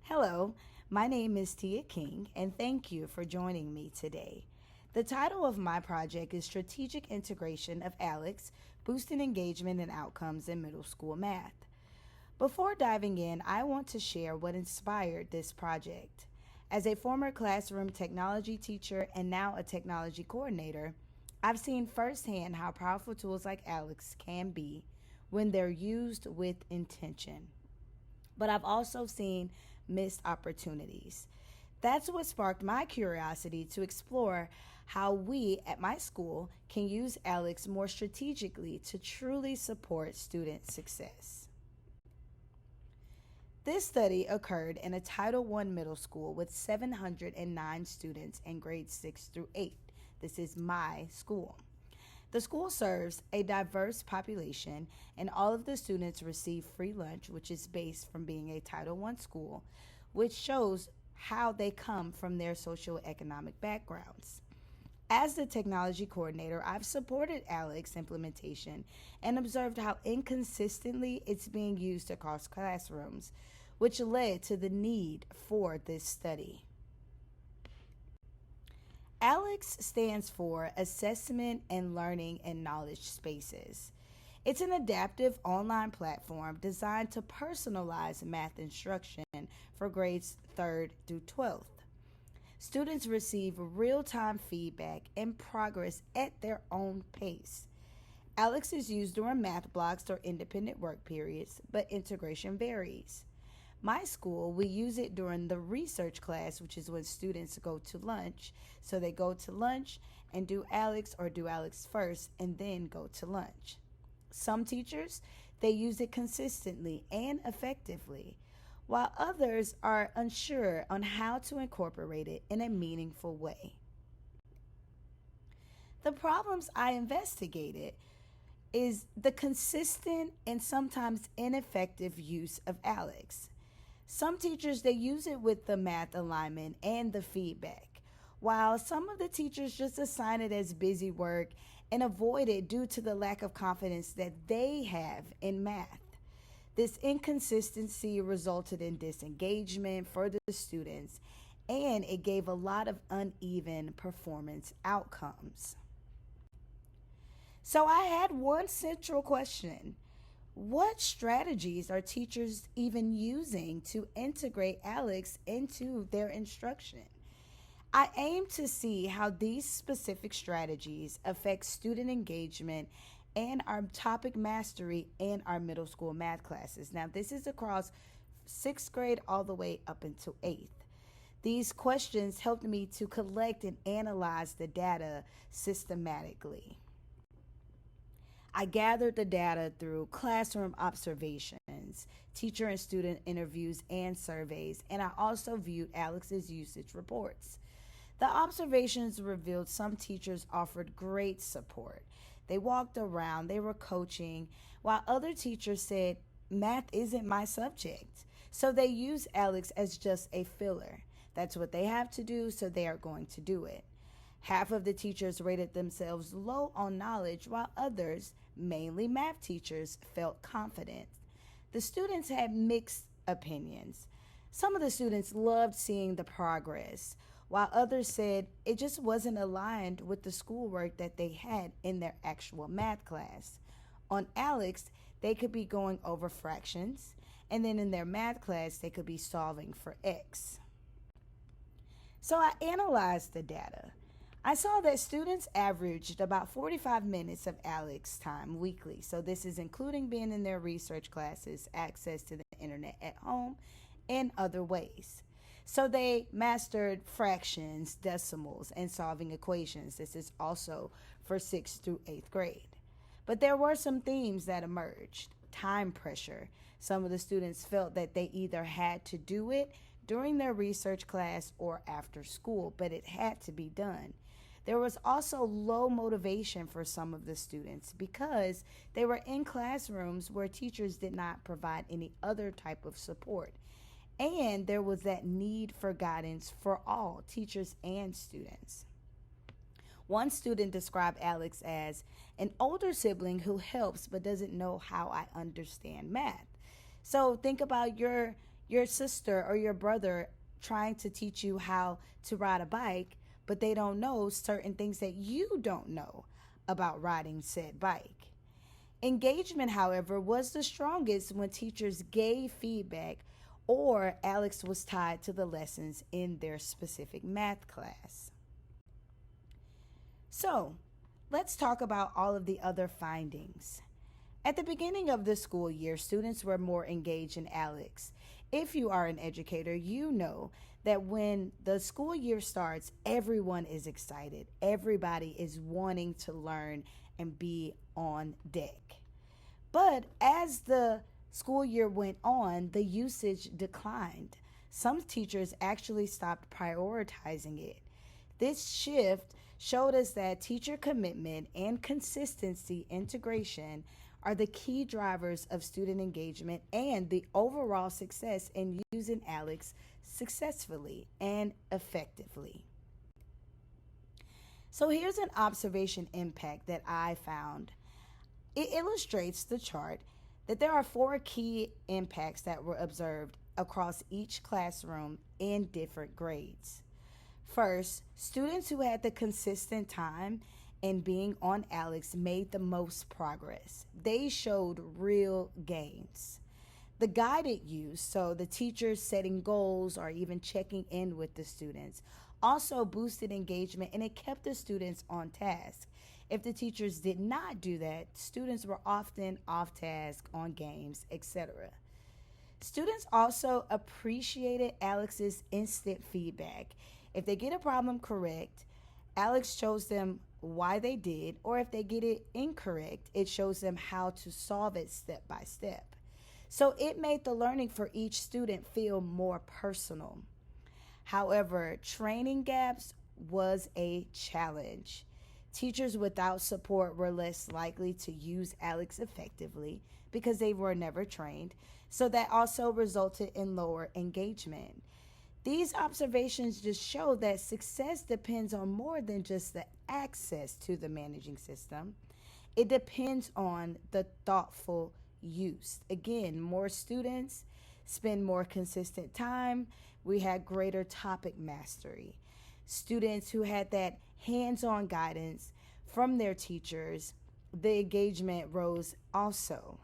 Hello, my name is Tia King, and thank you for joining me today. The title of my project is Strategic Integration of ALEKS, Boosting Engagement and Outcomes in Middle School Math. Before diving in, I want to share what inspired this project. As a former classroom technology teacher and now a technology coordinator, I've seen firsthand how powerful tools like ALEKS can be when they're used with intention. But I've also seen missed opportunities. That's what sparked my curiosity to explore how we at my school can use ALEKS more strategically to truly support student success. This study occurred in a Title I middle school with 709 students in grades 6 through 8. This is my school. The school serves a diverse population, and all of the students receive free lunch, which is based from being a Title I school, which shows how they come from their socioeconomic backgrounds. As the technology coordinator, I've supported ALEKS implementation and observed how inconsistently it's being used across classrooms, which led to the need for this study. ALEKS stands for Assessment and Learning in Knowledge Spaces. It's an adaptive online platform designed to personalize math instruction for grades 3rd through 12th. Students receive real-time feedback and progress at their own pace. ALEKS is used during math blocks or independent work periods, but integration varies. My school, we use it during the research class, which is when students go to lunch. So they go to lunch and do ALEKS or do ALEKS first and then go to lunch. Some teachers, they use it consistently and effectively, while others are unsure on how to incorporate it in a meaningful way. The problems I investigated is the consistent and sometimes ineffective use of ALEKS. Some teachers, they use it with the math alignment and the feedback, while some of the teachers just assign it as busy work and avoid it due to the lack of confidence that they have in math. This inconsistency resulted in disengagement for the students, and it gave a lot of uneven performance outcomes. So I had one central question. What strategies are teachers even using to integrate ALEKS into their instruction? I aim to see how these specific strategies affect student engagement and our topic mastery in our middle school math classes. Now, this is across 6th grade all the way up until 8th. These questions helped me to collect and analyze the data systematically. I gathered the data through classroom observations, teacher and student interviews, and surveys, and I also viewed ALEKS's usage reports. The observations revealed some teachers offered great support. They walked around, they were coaching, while other teachers said, math isn't my subject. So they use ALEKS as just a filler. That's what they have to do, so they are going to do it. Half of the teachers rated themselves low on knowledge, while others, mainly math teachers, felt confident. The students had mixed opinions. Some of the students loved seeing the progress, while others said it just wasn't aligned with the schoolwork that they had in their actual math class. On ALEKS, they could be going over fractions, and then in their math class, they could be solving for X. So I analyzed the data. I saw that students averaged about 45 minutes of ALEKS time weekly. So this is including being in their research classes, access to the internet at home, and other ways. So they mastered fractions, decimals, and solving equations. This is also for 6th through 8th grade. But there were some themes that emerged. Time pressure. Some of the students felt that they either had to do it during their research class or after school, but it had to be done. There was also low motivation for some of the students because they were in classrooms where teachers did not provide any other type of support. And there was that need for guidance for all teachers and students. One student described ALEKS as an older sibling who helps but doesn't know how I understand math. So think about your your sister or your brother trying to teach you how to ride a bike, but they don't know certain things that you don't know about riding said bike. Engagement, however, was the strongest when teachers gave feedback or ALEKS was tied to the lessons in their specific math class. So, let's talk about all of the other findings. At the beginning of the school year, students were more engaged in ALEKS. If you are an educator, you know that when the school year starts, everyone is excited. Everybody is wanting to learn and be on deck. But as the school year went on, the usage declined. Some teachers actually stopped prioritizing it. This shift showed us that teacher commitment and consistency integration are the key drivers of student engagement and the overall success in using ALEKS successfully and effectively. So here's an observation impact that I found. It illustrates the chart that there are four key impacts that were observed across each classroom in different grades. First, students who had the consistent time in being on ALEKS made the most progress. They showed real gains. The guided use, so the teachers setting goals or even checking in with the students, also boosted engagement and it kept the students on task. If the teachers did not do that, students were often off task on games, etc. Students also appreciated ALEKS's instant feedback. If they get a problem correct, ALEKS shows them why they did, or if they get it incorrect, it shows them how to solve it step by step. So it made the learning for each student feel more personal. However, training gaps was a challenge. Teachers without support were less likely to use ALEKS effectively because they were never trained, so that also resulted in lower engagement. These observations just show that success depends on more than just the access to the managing system. It depends on the thoughtful use. Again, more students spend more consistent time. We had greater topic mastery. Students who had that hands-on guidance from their teachers, the engagement rose also.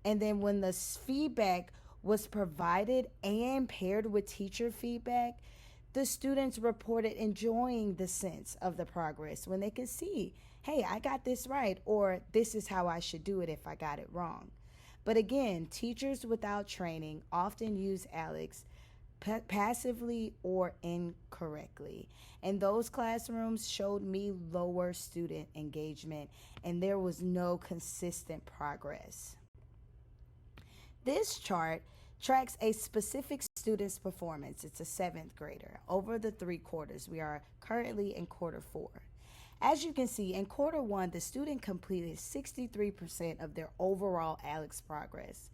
And then when the feedback was provided and paired with teacher feedback, the students reported enjoying the sense of the progress when they could see, hey, I got this right, or this is how I should do it if I got it wrong. But again, teachers without training often use ALEKS passively or incorrectly. And those classrooms showed me lower student engagement, and there was no consistent progress. This chart tracks a specific student's performance. It's a seventh grader over the 3 quarters. We are currently in quarter 4. As you can see, in quarter 1, the student completed 63% of their overall ALEKS progress.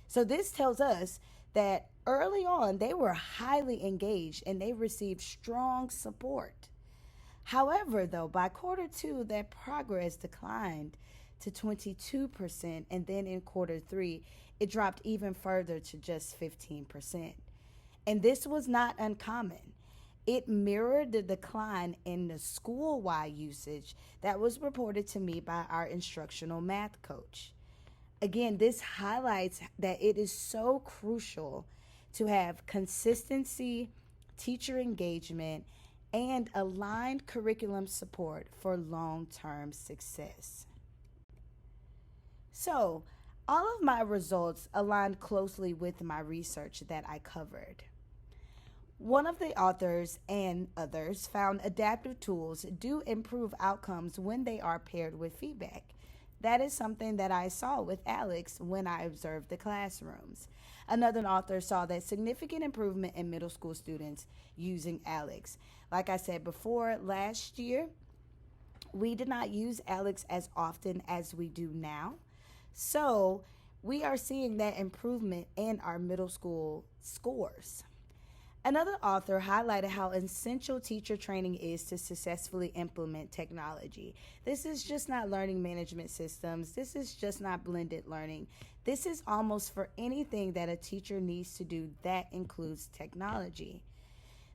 So this tells us that early on, they were highly engaged and they received strong support. However, though, by quarter 2, that progress declined to 22%, and then in quarter 3, it dropped even further to just 15%. And this was not uncommon. It mirrored the decline in the school-wide usage that was reported to me by our instructional math coach. Again, this highlights that it is so crucial to have consistency, teacher engagement, and aligned curriculum support for long-term success. So, all of my results aligned closely with my research that I covered. One of the authors and others found adaptive tools do improve outcomes when they are paired with feedback. That is something that I saw with ALEKS when I observed the classrooms. Another author saw that significant improvement in middle school students using ALEKS. Like I said before, last year, we did not use ALEKS as often as we do now. So we are seeing that improvement in our middle school scores. Another author highlighted how essential teacher training is to successfully implement technology. This is just not learning management systems. This is just not blended learning. This is almost for anything that a teacher needs to do that includes technology.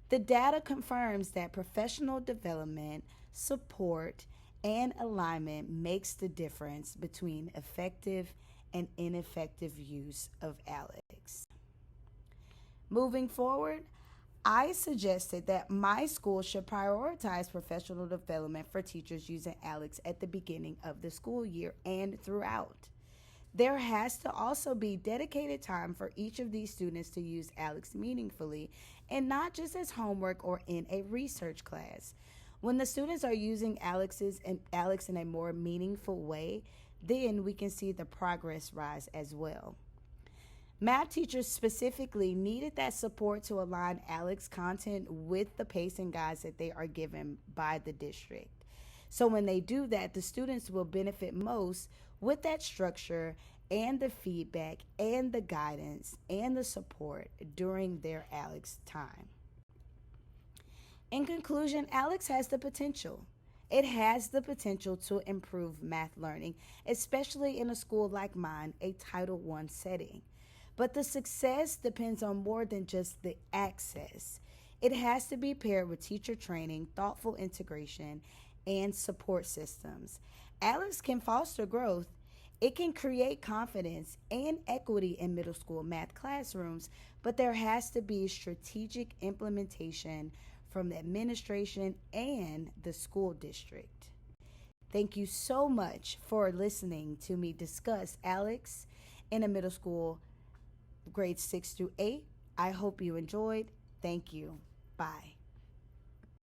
The data confirms that professional development, support, and alignment makes the difference between effective and ineffective use of ALEKS. Moving forward, I suggested that my school should prioritize professional development for teachers using ALEKS at the beginning of the school year and throughout. There has to also be dedicated time for each of these students to use ALEKS meaningfully and not just as homework or in a research class. When the students are using ALEKS in a more meaningful way, then we can see the progress rise as well. Math teachers specifically needed that support to align ALEKS content with the pacing guides that they are given by the district. So when they do that, the students will benefit most with that structure and the feedback and the guidance and the support during their ALEKS time. In conclusion, ALEKS has the potential. It has the potential to improve math learning, especially in a school like mine, a Title I setting. But the success depends on more than just the access. It has to be paired with teacher training, thoughtful integration, and support systems. ALEKS can foster growth. It can create confidence and equity in middle school math classrooms, but there has to be strategic implementation from the administration and the school district. Thank you so much for listening to me discuss ALEKS in a middle school grades 6 through 8. I hope you enjoyed. Thank you. Bye.